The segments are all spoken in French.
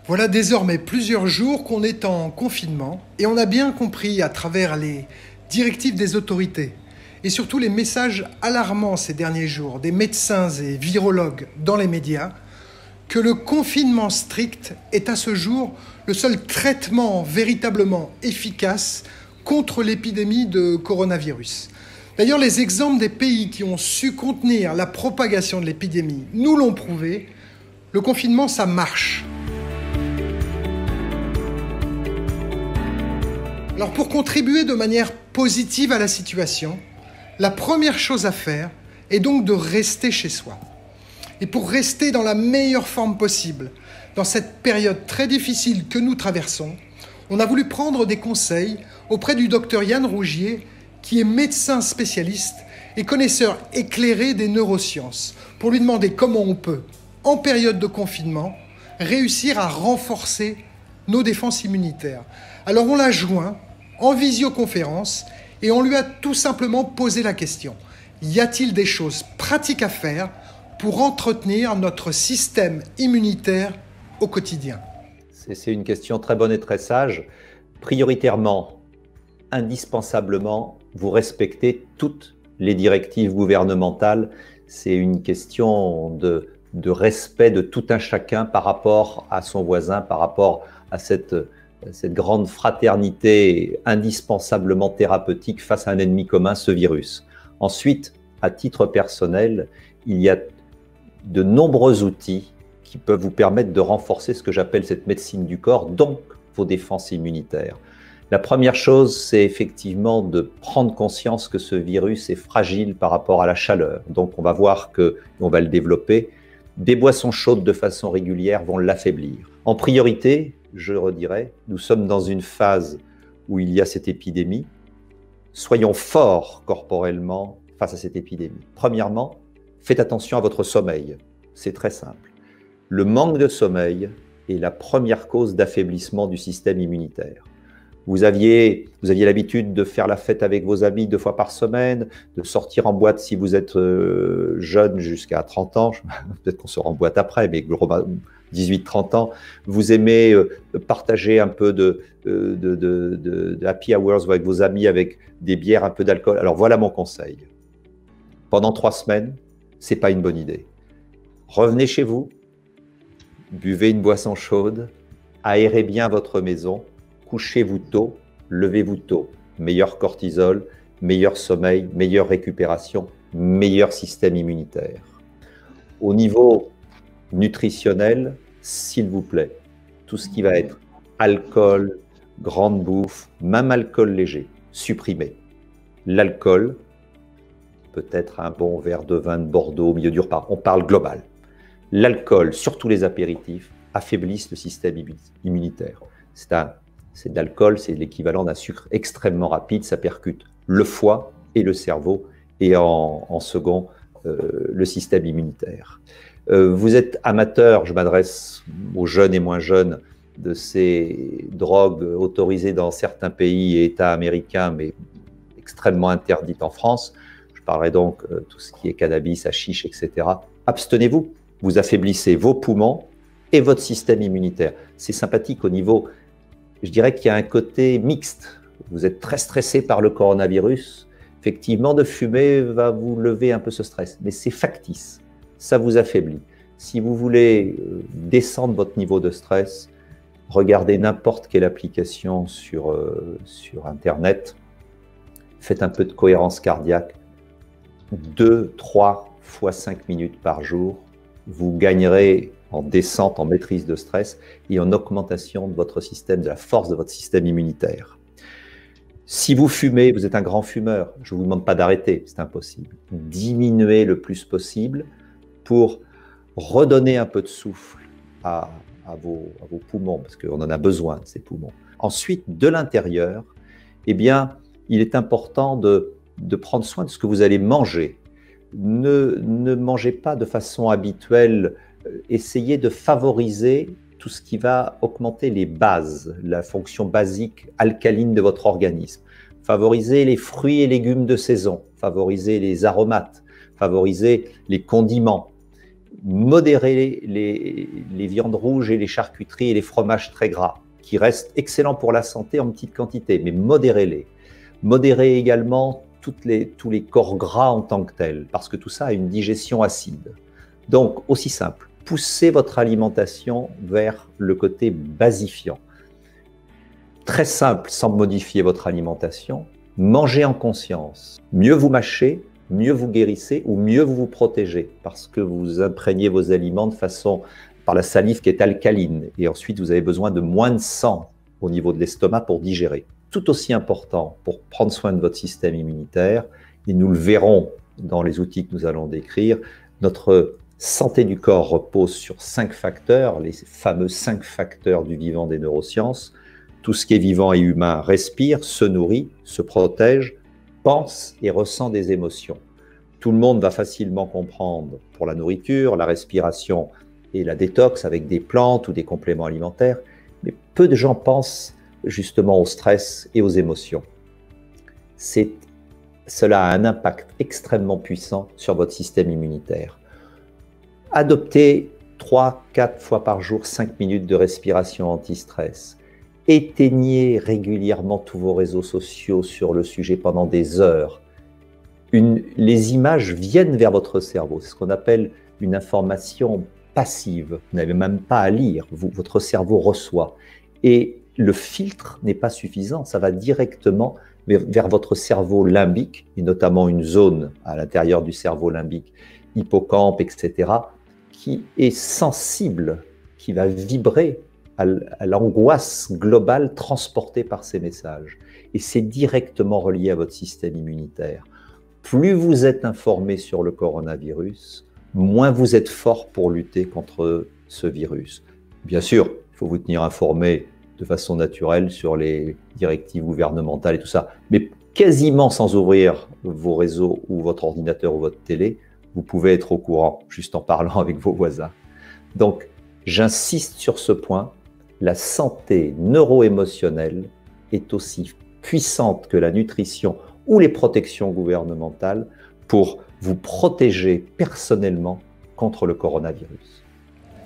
Voilà désormais plusieurs jours qu'on est en confinement et on a bien compris à travers les directives des autorités et surtout les messages alarmants ces derniers jours des médecins et virologues dans les médias que le confinement strict est à ce jour le seul traitement véritablement efficace contre l'épidémie de coronavirus. D'ailleurs, les exemples des pays qui ont su contenir la propagation de l'épidémie nous l'ont prouvé, le confinement ça marche. Alors pour contribuer de manière positive à la situation, la première chose à faire est donc de rester chez soi. Et pour rester dans la meilleure forme possible, dans cette période très difficile que nous traversons, on a voulu prendre des conseils auprès du docteur Yann Rougier, qui est médecin spécialiste et connaisseur éclairé des neurosciences, pour lui demander comment on peut, en période de confinement, réussir à renforcer nos défenses immunitaires. Alors on l'a joint en visioconférence et on lui a tout simplement posé la question: y a-t-il des choses pratiques à faire pour entretenir notre système immunitaire au quotidien? C'est une question très bonne et très sage. Prioritairement, indispensablement, vous respectez toutes les directives gouvernementales. C'est une question de respect de tout un chacun par rapport à son voisin, par rapport à cette grande fraternité indispensablement thérapeutique face à un ennemi commun, ce virus. Ensuite, à titre personnel, il y a de nombreux outils qui peuvent vous permettre de renforcer ce que j'appelle cette médecine du corps, donc vos défenses immunitaires. La première chose, c'est effectivement de prendre conscience que ce virus est fragile par rapport à la chaleur. Donc on va voir que, on va le développer, des boissons chaudes de façon régulière vont l'affaiblir. En priorité, je redirais, nous sommes dans une phase où il y a cette épidémie. Soyons forts corporellement face à cette épidémie. Premièrement, faites attention à votre sommeil. C'est très simple. Le manque de sommeil est la première cause d'affaiblissement du système immunitaire. Vous aviez l'habitude de faire la fête avec vos amis 2 fois par semaine, de sortir en boîte si vous êtes jeune jusqu'à 30 ans, peut-être qu'on sort en boîte après, mais 18-30 ans, vous aimez partager un peu de happy hours avec vos amis, avec des bières, un peu d'alcool. Alors voilà mon conseil. Pendant 3 semaines, ce n'est pas une bonne idée. Revenez chez vous, buvez une boisson chaude, aérez bien votre maison, couchez-vous tôt, levez-vous tôt. Meilleur cortisol, meilleur sommeil, meilleure récupération, meilleur système immunitaire. Au niveau nutritionnel, s'il vous plaît, tout ce qui va être alcool, grande bouffe, même alcool léger, supprimez. L'alcool, peut-être un bon verre de vin de Bordeaux au milieu du repas, on parle global. L'alcool, surtout les apéritifs, affaiblissent le système immunitaire. C'est de l'alcool, c'est l'équivalent d'un sucre extrêmement rapide, ça percute le foie et le cerveau, et en second, le système immunitaire. Vous êtes amateur, je m'adresse aux jeunes et moins jeunes, de ces drogues autorisées dans certains pays et États américains, mais extrêmement interdites en France. Je parlerai donc de tout ce qui est cannabis, hashish, etc. Abstenez-vous, vous affaiblissez vos poumons et votre système immunitaire. C'est sympathique au niveau, je dirais qu'il y a un côté mixte. Vous êtes très stressé par le coronavirus. Effectivement, de fumer va vous lever un peu ce stress, mais c'est factice. Ça vous affaiblit. Si vous voulez descendre votre niveau de stress, regardez n'importe quelle application sur Internet, faites un peu de cohérence cardiaque, 2, 3 fois 5 minutes par jour, vous gagnerez en descente, en maîtrise de stress et en augmentation de votre système, de la force de votre système immunitaire. Si vous fumez, vous êtes un grand fumeur, je ne vous demande pas d'arrêter, c'est impossible. Diminuez le plus possible pour redonner un peu de souffle à vos poumons, parce qu'on en a besoin de ces poumons. Ensuite, de l'intérieur, eh bien, il est important de prendre soin de ce que vous allez manger. Ne mangez pas de façon habituelle, essayez de favoriser tout ce qui va augmenter les bases, la fonction basique alcaline de votre organisme. Favorisez les fruits et légumes de saison, favorisez les aromates, favorisez les condiments. modérez les viandes rouges et les charcuteries et les fromages très gras, qui restent excellents pour la santé en petite quantité, mais modérez-les. Modérez également tous les corps gras en tant que tels, parce que tout ça a une digestion acide. Donc, aussi simple, poussez votre alimentation vers le côté basifiant. Très simple, sans modifier votre alimentation, mangez en conscience. Mieux vous mâchez, mieux vous guérissez ou mieux vous vous protégez, parce que vous imprégnez vos aliments de façon par la salive qui est alcaline. Et ensuite, vous avez besoin de moins de sang au niveau de l'estomac pour digérer. Tout aussi important pour prendre soin de votre système immunitaire, et nous le verrons dans les outils que nous allons décrire, notre santé du corps repose sur 5 facteurs, les fameux 5 facteurs du vivant des neurosciences. Tout ce qui est vivant et humain respire, se nourrit, se protège, pense et ressent des émotions. Tout le monde va facilement comprendre pour la nourriture, la respiration et la détox avec des plantes ou des compléments alimentaires, mais peu de gens pensent justement au stress et aux émotions. Cela a un impact extrêmement puissant sur votre système immunitaire. Adoptez 3-4 fois par jour 5 minutes de respiration anti-stress. Éteignez régulièrement tous vos réseaux sociaux sur le sujet pendant des heures. Les images viennent vers votre cerveau, c'est ce qu'on appelle une information passive. Vous n'avez même pas à lire, votre cerveau reçoit. Et le filtre n'est pas suffisant, ça va directement vers votre cerveau limbique, et notamment une zone à l'intérieur du cerveau limbique, hippocampe, etc., qui est sensible, qui va vibrer à l'angoisse globale transportée par ces messages. Et c'est directement relié à votre système immunitaire. Plus vous êtes informé sur le coronavirus, moins vous êtes fort pour lutter contre ce virus. Bien sûr, il faut vous tenir informé de façon naturelle sur les directives gouvernementales et tout ça, mais quasiment sans ouvrir vos réseaux ou votre ordinateur ou votre télé, vous pouvez être au courant juste en parlant avec vos voisins. Donc, j'insiste sur ce point, la santé neuro-émotionnelle est aussi puissante que la nutrition ou les protections gouvernementales pour vous protéger personnellement contre le coronavirus.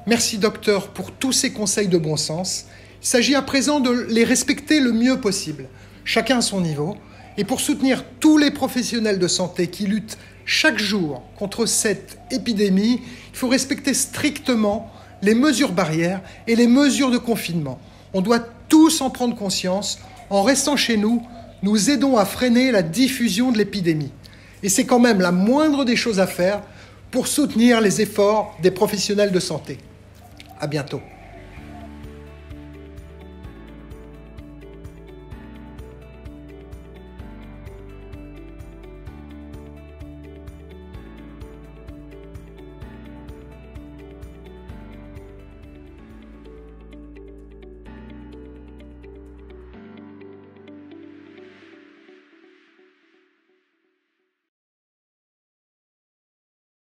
Merci docteur pour tous ces conseils de bon sens. Il s'agit à présent de les respecter le mieux possible, chacun à son niveau, et pour soutenir tous les professionnels de santé qui luttent chaque jour contre cette épidémie, il faut respecter strictement les mesures barrières et les mesures de confinement. On doit tous en prendre conscience. En restant chez nous, nous aidons à freiner la diffusion de l'épidémie. Et c'est quand même la moindre des choses à faire pour soutenir les efforts des professionnels de santé. À bientôt.